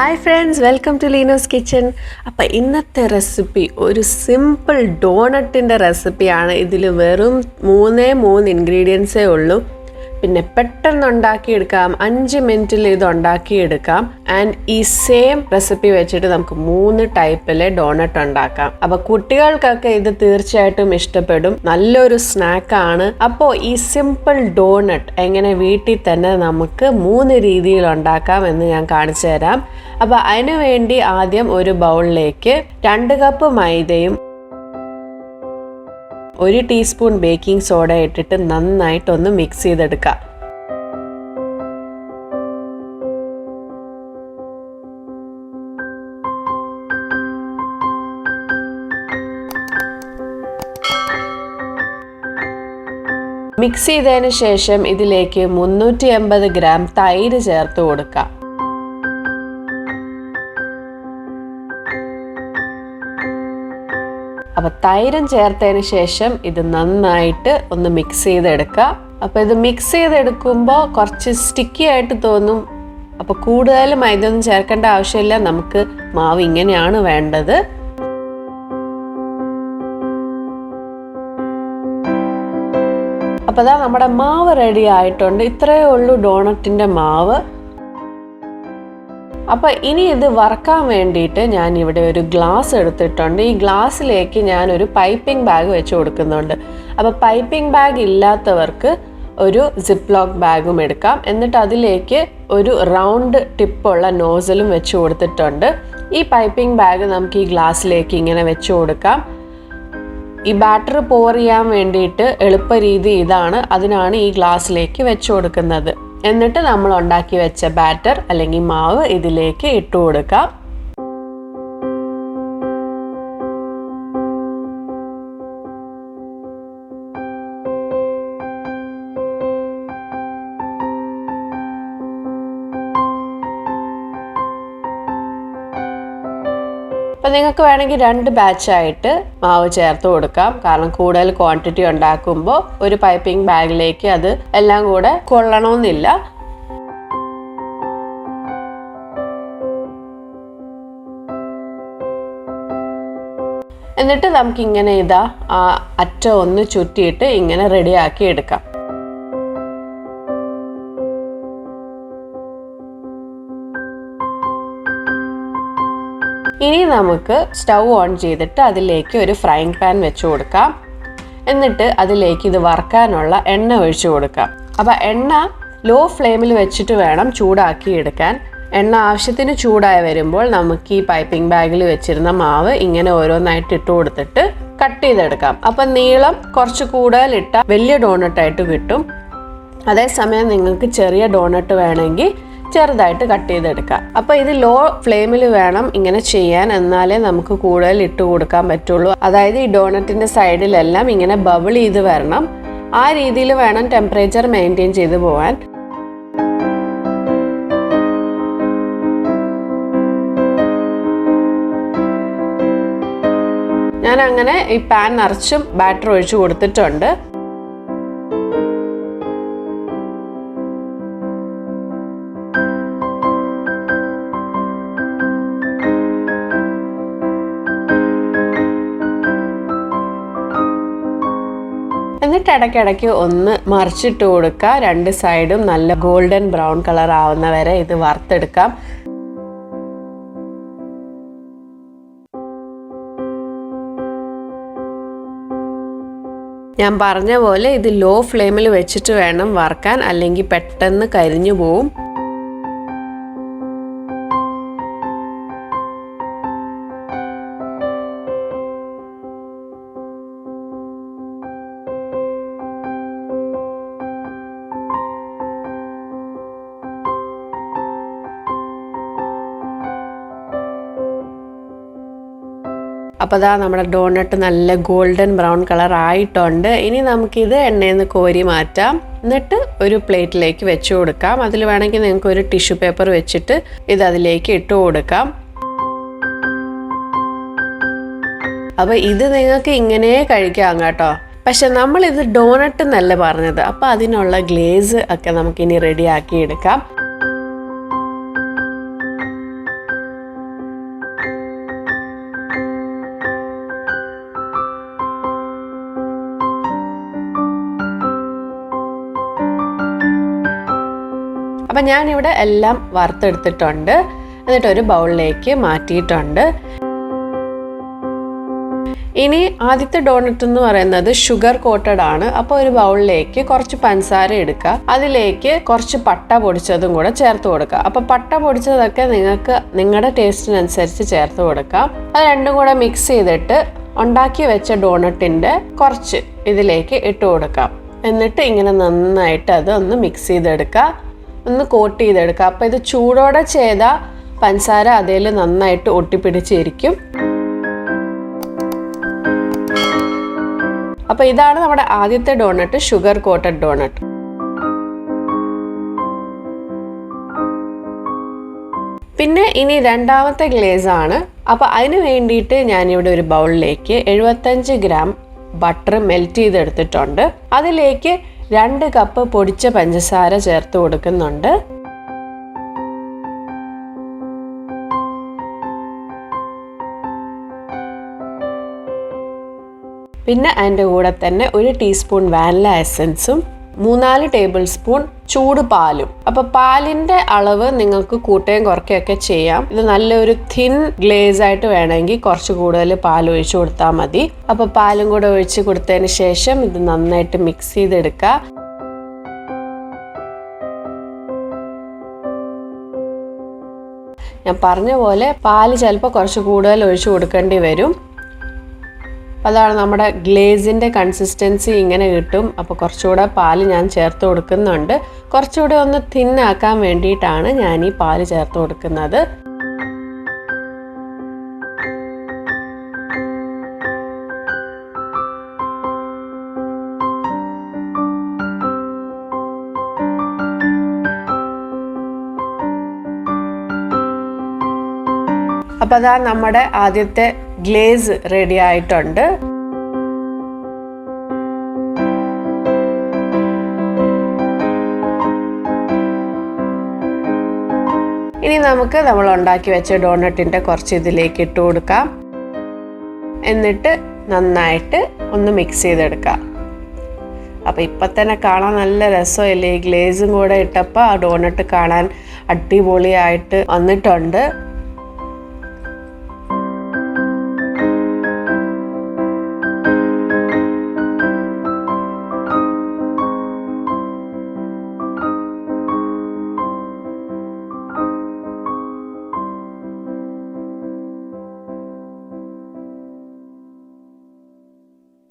Hi friends, welcome to Lino's Kitchen. അപ്പോൾ ഇന്നത്തെ recipe ഒരു സിമ്പിൾ ഡോണറ്റിൻ്റെ റെസിപ്പിയാണ്. ഇതിൽ വെറും 3 ഇൻഗ്രീഡിയൻസേ ഉള്ളൂ. പിന്നെ പെട്ടെന്ന് ഉണ്ടാക്കിയെടുക്കാം, 5 മിനിറ്റിൽ ഇത് ഉണ്ടാക്കിയെടുക്കാം. ആൻഡ് ഈ സെയിം റെസിപ്പി വെച്ചിട്ട് നമുക്ക് 3 ടൈപ്പിലെ ഡോണറ്റ് ഉണ്ടാക്കാം. അപ്പോൾ കുട്ടികൾക്കൊക്കെ ഇത് തീർച്ചയായിട്ടും ഇഷ്ടപ്പെടും. നല്ലൊരു സ്നാക്കാണ്. അപ്പോൾ ഈ സിമ്പിൾ ഡോണറ്റ് എങ്ങനെ വീട്ടിൽ തന്നെ നമുക്ക് 3 രീതിയിൽ ഉണ്ടാക്കാം എന്ന് ഞാൻ കാണിച്ചു തരാം. അപ്പോൾ അതിനു വേണ്ടി ആദ്യം ഒരു ബൗളിലേക്ക് 2 കപ്പ് മൈദയും 1 ടീസ്പൂൺ ബേക്കിംഗ് സോഡ ഇട്ടിട്ട് നന്നായിട്ടൊന്ന് മിക്സ് ചെയ്തെടുക്കാം. മിക്സ് ചെയ്തതിന് ശേഷം ഇതിലേക്ക് 380 ഗ്രാം തൈര് ചേർത്ത് കൊടുക്കാം. അപ്പോൾ തൈരും ചേർത്തതിന് ശേഷം ഇത് നന്നായിട്ട് ഒന്ന് മിക്സ് ചെയ്തെടുക്കുക. അപ്പോൾ ഇത് മിക്സ് ചെയ്തെടുക്കുമ്പോൾ കുറച്ച് സ്റ്റിക്കി ആയിട്ട് തോന്നും. അപ്പോൾ കൂടുതൽ മൈദ ഒന്നും ചേർക്കേണ്ട ആവശ്യമില്ല. നമുക്ക് മാവ് ഇങ്ങനെയാണ് വേണ്ടത്. അപ്പോൾ അതാ നമ്മുടെ മാവ് റെഡി ആയിട്ടുണ്ട്. ഇത്രയേ ഉള്ളൂ ഡോണറ്റിൻ്റെ മാവ്. അപ്പോൾ ഇനി ഇത് വറക്കാൻ വേണ്ടിയിട്ട് ഞാൻ ഇവിടെ ഒരു ഗ്ലാസ് എടുത്തിട്ടുണ്ട്. ഈ ഗ്ലാസ്സിലേക്ക് ഞാനൊരു പൈപ്പിംഗ് ബാഗ് വെച്ച് കൊടുക്കുന്നുണ്ട്. അപ്പോൾ പൈപ്പിംഗ് ബാഗ് ഇല്ലാത്തവർക്ക് ഒരു സിപ്പ് ലോക്ക് ബാഗും എടുക്കാം. എന്നിട്ട് അതിലേക്ക് ഒരു റൗണ്ട് ടിപ്പുള്ള നോസലും വെച്ച് കൊടുത്തിട്ടുണ്ട്. ഈ പൈപ്പിംഗ് ബാഗ് നമുക്ക് ഈ ഗ്ലാസ്സിലേക്ക് ഇങ്ങനെ വെച്ച് കൊടുക്കാം. ഈ ബാറ്റർ പോർ ചെയ്യാൻ വേണ്ടിയിട്ട് എളുപ്പ രീതി ഇതാണ്. അതിനാണ് ഈ ഗ്ലാസ്സിലേക്ക് വെച്ച് കൊടുക്കുന്നത്. എന്നിട്ട് നമ്മൾ ഉണ്ടാക്കി വെച്ച ബാറ്റർ അല്ലെങ്കിൽ മാവ് ഇതിലേക്ക് ഇട്ട് കൊടുക്കാം. അപ്പം നിങ്ങൾക്ക് വേണമെങ്കിൽ 2 ബാച്ചായിട്ട് മാവ് ചേർത്ത് കൊടുക്കാം. കാരണം കൂടുതൽ ക്വാണ്ടിറ്റി ഉണ്ടാക്കുമ്പോൾ ഒരു പൈപ്പിംഗ് ബാഗിലേക്ക് അത് എല്ലാം കൂടെ കൊള്ളണമെന്നില്ല. എന്നിട്ട് നമുക്കിങ്ങനെ ഇതാ ആ അറ്റം ഒന്ന് ചുറ്റിയിട്ട് ഇങ്ങനെ റെഡിയാക്കി എടുക്കാം. ഇനി നമുക്ക് സ്റ്റൗ ഓൺ ചെയ്തിട്ട് അതിലേക്ക് ഒരു ഫ്രൈങ് പാൻ വെച്ച് കൊടുക്കാം. എന്നിട്ട് അതിലേക്ക് ഇത് വറുക്കാനുള്ള എണ്ണ ഒഴിച്ചു കൊടുക്കാം. അപ്പോൾ എണ്ണ ലോ ഫ്ലെയിമിൽ വെച്ചിട്ട് വേണം ചൂടാക്കി എടുക്കാൻ. എണ്ണ ആവശ്യത്തിന് ചൂടായി വരുമ്പോൾ നമുക്ക് ഈ പൈപ്പിംഗ് ബാഗിൽ വെച്ചിരുന്ന മാവ് ഇങ്ങനെ ഓരോന്നായിട്ട് ഇട്ട് കൊടുത്തിട്ട് കട്ട് ചെയ്തെടുക്കാം. അപ്പം നീളം കുറച്ച് കൂടുതൽ ഇട്ടാൽ വലിയ ഡോണട്ടായിട്ട് കിട്ടും. അതേസമയം നിങ്ങൾക്ക് ചെറിയ ഡോണട്ട് വേണമെങ്കിൽ ചെറുതായിട്ട് കട്ട് ചെയ്തെടുക്കാം. അപ്പോൾ ഇത് ലോ ഫ്ലെയിമിൽ വേണം ഇങ്ങനെ ചെയ്യാൻ, എന്നാലേ നമുക്ക് കൂടുതൽ ഇട്ട് കൊടുക്കാൻ പറ്റുള്ളൂ. അതായത് ഈ ഡോണറ്റിൻ്റെ സൈഡിലെല്ലാം ഇങ്ങനെ ബബിൾ ചെയ്ത് വരണം. ആ രീതിയിൽ വേണം ടെമ്പറേച്ചർ മെയിൻറ്റെയിൻ ചെയ്ത് പോകാൻ. ഞാൻ അങ്ങനെ ഈ പാൻ നിറച്ചും ബാറ്റർ ഒഴിച്ചു കൊടുത്തിട്ടുണ്ട്. എന്നിട്ട് ഇടയ്ക്കിടയ്ക്ക് ഒന്ന് മറിച്ചിട്ട് കൊടുക്കുക. 2 സൈഡും നല്ല ഗോൾഡൻ ബ്രൗൺ കളർ ആവുന്ന വരെ ഇത് വറുത്തെടുക്കാം. ഞാൻ പറഞ്ഞ പോലെ ഇത് ലോ ഫ്ലെയിമിൽ വെച്ചിട്ട് വേണം വറുക്കാൻ, അല്ലെങ്കിൽ പെട്ടെന്ന് കരിഞ്ഞു പോവും. അപ്പോൾ അതാ നമ്മുടെ ഡോണട്ട് നല്ല ഗോൾഡൻ ബ്രൗൺ കളർ ആയിട്ടുണ്ട്. ഇനി നമുക്കിത് എണ്ണയിൽ നിന്ന് കോരി മാറ്റാം. എന്നിട്ട് ഒരു പ്ലേറ്റിലേക്ക് വെച്ച് കൊടുക്കാം. അതിൽ വേണമെങ്കിൽ നിങ്ങൾക്ക് ഒരു ടിഷ്യൂ പേപ്പർ വെച്ചിട്ട് ഇത് അതിലേക്ക് ഇട്ട് കൊടുക്കാം. അപ്പോൾ ഇത് നിങ്ങൾക്ക് ഇങ്ങനെ കഴിക്കാം കേട്ടോ. പക്ഷെ നമ്മളിത് ഡോണട്ട് എന്നല്ല പറഞ്ഞത്. അപ്പോൾ അതിനുള്ള ഗ്ലേസ് ഒക്കെ നമുക്കിനി റെഡിയാക്കി എടുക്കാം. അപ്പം ഞാനിവിടെ എല്ലാം വറുത്തെടുത്തിട്ടുണ്ട്. എന്നിട്ട് ഒരു ബൗളിലേക്ക് മാറ്റിയിട്ടുണ്ട്. ഇനി ആദ്യത്തെ ഡോണറ്റ് എന്ന് പറയുന്നത് ഷുഗർ കോട്ടഡ് ആണ്. അപ്പോൾ ഒരു ബൗളിലേക്ക് കുറച്ച് പഞ്ചസാര എടുക്കുക. അതിലേക്ക് കുറച്ച് പട്ട പൊടിച്ചതും കൂടെ ചേർത്ത് കൊടുക്കുക. അപ്പോൾ പട്ട പൊടിച്ചതൊക്കെ നിങ്ങൾക്ക് നിങ്ങളുടെ ടേസ്റ്റിനനുസരിച്ച് ചേർത്ത് കൊടുക്കാം. അത് രണ്ടും കൂടെ മിക്സ് ചെയ്തിട്ട് ഉണ്ടാക്കി വെച്ച ഡോണറ്റിൻ്റെ കുറച്ച് ഇതിലേക്ക് ഇട്ട് കൊടുക്കാം. എന്നിട്ട് ഇങ്ങനെ നന്നായിട്ട് അത് ഒന്ന് മിക്സ് ചെയ്തെടുക്കുക, ഒന്ന് കോട്ട് ചെയ്തെടുക്കുക. അപ്പോൾ ഇത് ചൂടോടെ ചെയ്താൽ പഞ്ചസാര അതിൽ നന്നായിട്ട് ഒട്ടിപ്പിടിച്ചിരിക്കും. അപ്പോൾ ഇതാണ് നമ്മുടെ ആദ്യത്തെ ഡോണറ്റ്, ഷുഗർ കോട്ടഡ് ഡോണറ്റ്. പിന്നെ ഇനി രണ്ടാമത്തെ ഗ്ലേസ് ആണ്. അപ്പോൾ അതിന് വേണ്ടിയിട്ട് ഞാനിവിടെ ഒരു ബൗളിലേക്ക് 75 ഗ്രാം ബട്ടർ മെൽറ്റ് ചെയ്തെടുത്തിട്ടുണ്ട്. അതിലേക്ക് 2 കപ്പ് പൊടിച്ച പഞ്ചസാര ചേർത്ത് കൊടുക്കുന്നുണ്ട്. പിന്നെ അതിൻ്റെ കൂടെ തന്നെ 1 ടീസ്പൂൺ വാനില എസൻസും 3-4 ടേബിൾ സ്പൂൺ ചൂട് പാലും. അപ്പോൾ പാലിൻ്റെ അളവ് നിങ്ങൾക്ക് കൂട്ടുകയും കുറയ്ക്കുകയൊക്കെ ചെയ്യാം. ഇത് നല്ലൊരു തിൻ ഗ്ലേസ് ആയിട്ട് വേണമെങ്കിൽ കുറച്ച് കൂടുതൽ പാൽ ഒഴിച്ചു കൊടുത്താൽ മതി. അപ്പോൾ പാലും കൂടെ ഒഴിച്ച് കൊടുത്തതിന് ശേഷം ഇത് നന്നായിട്ട് മിക്സ് ചെയ്തെടുക്കുക. ഞാൻ പറഞ്ഞ പോലെ പാല് ചിലപ്പോൾ കുറച്ച് കൂടുതൽ ഒഴിച്ചു കൊടുക്കേണ്ടി വരും. അതാണ് നമ്മുടെ ഗ്ലേസിൻ്റെ കൺസിസ്റ്റൻസി ഇങ്ങനെ കിട്ടും. അപ്പോൾ കുറച്ചുകൂടെ പാല് ഞാൻ ചേർത്ത് കൊടുക്കുന്നുണ്ട്. കുറച്ചുകൂടെ ഒന്ന് തിന്നാക്കാൻ വേണ്ടിയിട്ടാണ് ഞാൻ ഈ പാല് ചേർത്ത് കൊടുക്കുന്നത്. അപ്പോൾ അതാ നമ്മുടെ ആദ്യത്തെ ഗ്ലേസ് റെഡി ആയിട്ടുണ്ട്. ഇനി നമുക്ക് നമ്മൾ ഉണ്ടാക്കി വെച്ച ഡോണറ്റിൻ്റെ കുറച്ച് ഇതിലേക്ക് ഇട്ട് കൊടുക്കാം. എന്നിട്ട് നന്നായിട്ട് ഒന്ന് മിക്സ് ചെയ്തെടുക്കാം. അപ്പോൾ ഇപ്പം തന്നെ കാണാൻ നല്ല രസമല്ലേ? ഈ ഗ്ലേസും കൂടെ ഇട്ടപ്പോൾ ആ ഡോണറ്റ് കാണാൻ അടിപൊളിയായിട്ട് വന്നിട്ടുണ്ട്.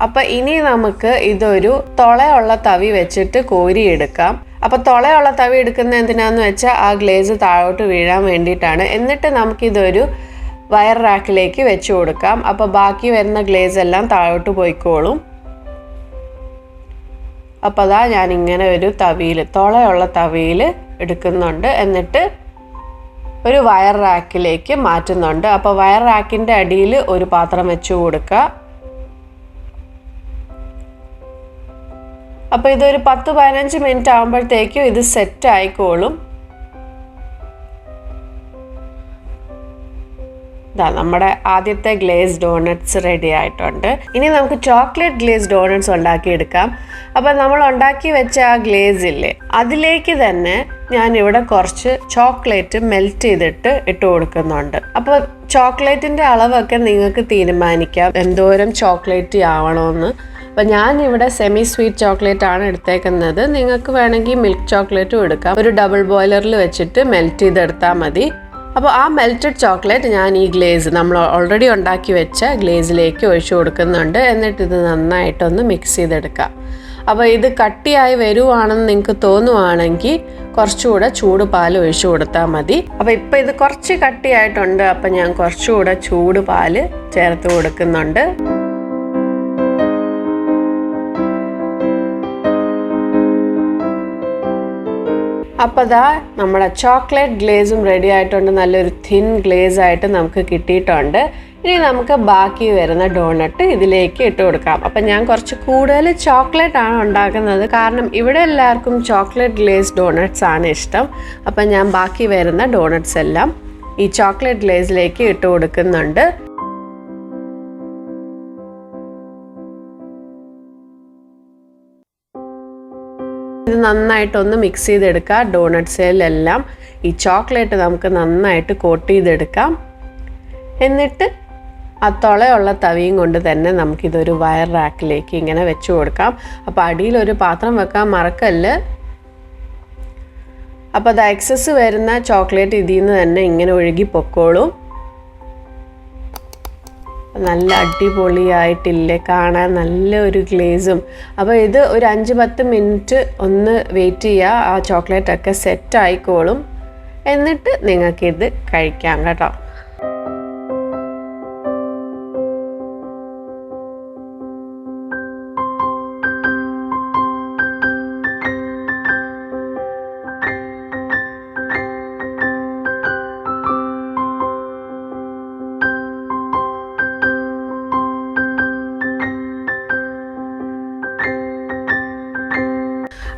അപ്പം ഇനി നമുക്ക് ഇതൊരു തുളയുള്ള തവി വെച്ചിട്ട് കോരിയെടുക്കാം. അപ്പോൾ തുളയുള്ള തവി എടുക്കുന്നത് എന്തിനാന്ന് വെച്ചാൽ ആ ഗ്ലേസ് താഴോട്ട് വീഴാൻ വേണ്ടിയിട്ടാണ്. എന്നിട്ട് നമുക്കിതൊരു വയർ റാക്കിലേക്ക് വെച്ച് കൊടുക്കാം. അപ്പോൾ ബാക്കി വരുന്ന ഗ്ലേസ് എല്ലാം താഴോട്ട് പോയിക്കോളും. അപ്പോൾ അതാ ഞാനിങ്ങനെ ഒരു തവിയിൽ, തുളയുള്ള തവിയിൽ എടുക്കുന്നുണ്ട്. എന്നിട്ട് ഒരു വയർ റാക്കിലേക്ക് മാറ്റുന്നുണ്ട്. അപ്പോൾ വയർ റാക്കിൻ്റെ അടിയിൽ ഒരു പാത്രം വെച്ച് കൊടുക്കുക. അപ്പോൾ ഇതൊരു 10-15 മിനിറ്റ് ആകുമ്പോഴത്തേക്കും ഇത് സെറ്റ് ആയിക്കോളും. ഇതാ നമ്മുടെ ആദ്യത്തെ ഗ്ലേസ് ഡോണറ്റ്സ് റെഡി ആയിട്ടുണ്ട്. ഇനി നമുക്ക് ചോക്ലേറ്റ് ഗ്ലേസ് ഡോണറ്റ്സ് ഉണ്ടാക്കിയെടുക്കാം. അപ്പോൾ നമ്മൾ ഉണ്ടാക്കി വെച്ച ആ ഗ്ലേസ് ഇല്ലേ, അതിലേക്ക് തന്നെ ഞാനിവിടെ കുറച്ച് ചോക്ലേറ്റ് മെൽറ്റ് ചെയ്തിട്ട് ഇട്ട് കൊടുക്കുന്നുണ്ട്. അപ്പോൾ ചോക്ലേറ്റിൻ്റെ അളവൊക്കെ നിങ്ങൾക്ക് തീരുമാനിക്കാം എന്തോരം ചോക്ലേറ്റ് ആവണമെന്ന്. അപ്പോൾ ഞാനിവിടെ സെമി സ്വീറ്റ് ചോക്ലേറ്റ് ആണ് എടുത്തേക്കുന്നത്. നിങ്ങൾക്ക് വേണമെങ്കിൽ മിൽക്ക് ചോക്ലേറ്റും എടുക്കാം. ഒരു ഡബിൾ ബോയിലറിൽ വെച്ചിട്ട് മെൽറ്റ് ചെയ്തെടുത്താൽ മതി. അപ്പോൾ ആ മെൽറ്റഡ് ചോക്ലേറ്റ് ഞാൻ ഈ ഗ്ലേസ് നമ്മൾ ഓൾറെഡി ഉണ്ടാക്കി വെച്ച ഗ്ലേസിലേക്ക് ഒഴിച്ചു കൊടുക്കുന്നുണ്ട്. എന്നിട്ട് ഇത് നന്നായിട്ടൊന്ന് മിക്സ് ചെയ്തെടുക്കാം. അപ്പോൾ ഇത് കട്ടിയായി വരുവാണെന്ന് നിങ്ങൾക്ക് തോന്നുവാണെങ്കിൽ കുറച്ചുകൂടെ ചൂട് പാൽ ഒഴിച്ചു കൊടുത്താൽ മതി. അപ്പോൾ ഇപ്പോൾ ഇത് കുറച്ച് കട്ടിയായിട്ടുണ്ട്. അപ്പോൾ ഞാൻ കുറച്ചുകൂടെ ചൂട് പാൽ ചേർത്ത് കൊടുക്കുന്നുണ്ട്. അപ്പോൾ ദാ നമ്മുടെ ചോക്ലേറ്റ് ഗ്ലേസും റെഡി ആയിട്ടുണ്ട്. നല്ലൊരു തിൻ ഗ്ലേസ് ആയിട്ട് നമുക്ക് കിട്ടിയിട്ടുണ്ട്. ഇനി നമുക്ക് ബാക്കി വരുന്ന ഡോണറ്റ് ഇതിലേക്ക് ഇട്ട് കൊടുക്കാം. അപ്പം ഞാൻ കുറച്ച് കൂടുതൽ ചോക്ലേറ്റ് ആണ് ഉണ്ടാക്കുന്നത്, കാരണം ഇവിടെ എല്ലാവർക്കും ചോക്ലേറ്റ് ഗ്ലേസ് ഡോണറ്റ്സ് ആണ് ഇഷ്ടം. അപ്പം ഞാൻ ബാക്കി വരുന്ന ഡോണറ്റ്സ് എല്ലാം ഈ ചോക്ലേറ്റ് ഗ്ലേസിലേക്ക് ഇട്ട് കൊടുക്കുന്നുണ്ട്. ഇത് ഇത് നന്നായിട്ടൊന്ന് മിക്സ് ചെയ്തെടുക്കുക. ഡോണട്ട്സിലെല്ലാം ഈ ചോക്ലേറ്റ് നമുക്ക് നന്നായിട്ട് കോട്ട് ചെയ്തെടുക്കാം. എന്നിട്ട് ആ തുളയുള്ള തവിയും കൊണ്ട് തന്നെ നമുക്കിതൊരു വയർ റാക്കിലേക്ക് ഇങ്ങനെ വെച്ച് കൊടുക്കാം. അപ്പോൾ അടിയിലൊരു പാത്രം വെക്കാൻ മറക്കല്ല്. അപ്പോൾ അത് എക്സസ് വരുന്ന ചോക്ലേറ്റ് ഇതിൽ നിന്ന് തന്നെ ഇങ്ങനെ ഒഴുകി പൊക്കോളും. നല്ല അടിപൊളിയായിട്ടില്ലേ, കാണാൻ നല്ലൊരു ഗ്ലേസും. അപ്പോൾ ഇത് ഒരു 5-10 മിനിറ്റ് ഒന്ന് വെയിറ്റ് ചെയ്യുക. ആ ചോക്ലേറ്റൊക്കെ സെറ്റ് ആയിക്കോളും. എന്നിട്ട് നിങ്ങൾക്കിത് കഴിക്കാം കേട്ടോ.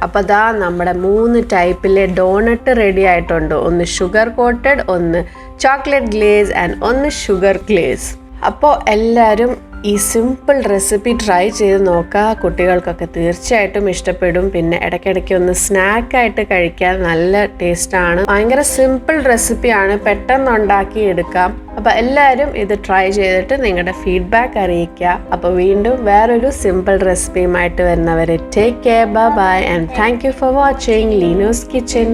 അപ്പോൾ ദാ നമ്മുടെ 3 ടൈപ്പിലെ ഡോണട്ട് റെഡി ആയിട്ടുണ്ട്. ഒന്ന് ഷുഗർ കോട്ടഡ്, ഒന്ന് ചോക്ലേറ്റ് ഗ്ലേസ് ആൻഡ് ഒന്ന് ഷുഗർ ഗ്ലേസ്. അപ്പോൾ എല്ലാവരും ഈ സിമ്പിൾ റെസിപ്പി ട്രൈ ചെയ്ത് നോക്കുക. കുട്ടികൾക്കൊക്കെ തീർച്ചയായിട്ടും ഇഷ്ടപ്പെടും. പിന്നെ ഇടയ്ക്കിടയ്ക്ക് ഒന്ന് സ്നാക്കായിട്ട് കഴിക്കാൻ നല്ല ടേസ്റ്റാണ്. ഭയങ്കര സിമ്പിൾ റെസിപ്പിയാണ്, പെട്ടെന്ന് ഉണ്ടാക്കി എടുക്കാം. അപ്പോൾ എല്ലാവരും ഇത് ട്രൈ ചെയ്തിട്ട് നിങ്ങളുടെ ഫീഡ്ബാക്ക് അറിയിക്കുക. അപ്പോൾ വീണ്ടും വേറൊരു സിമ്പിൾ റെസിപ്പിയുമായിട്ട് വരുന്നവരെ take care, bye bye and thank you for watching Leenu's kitchen.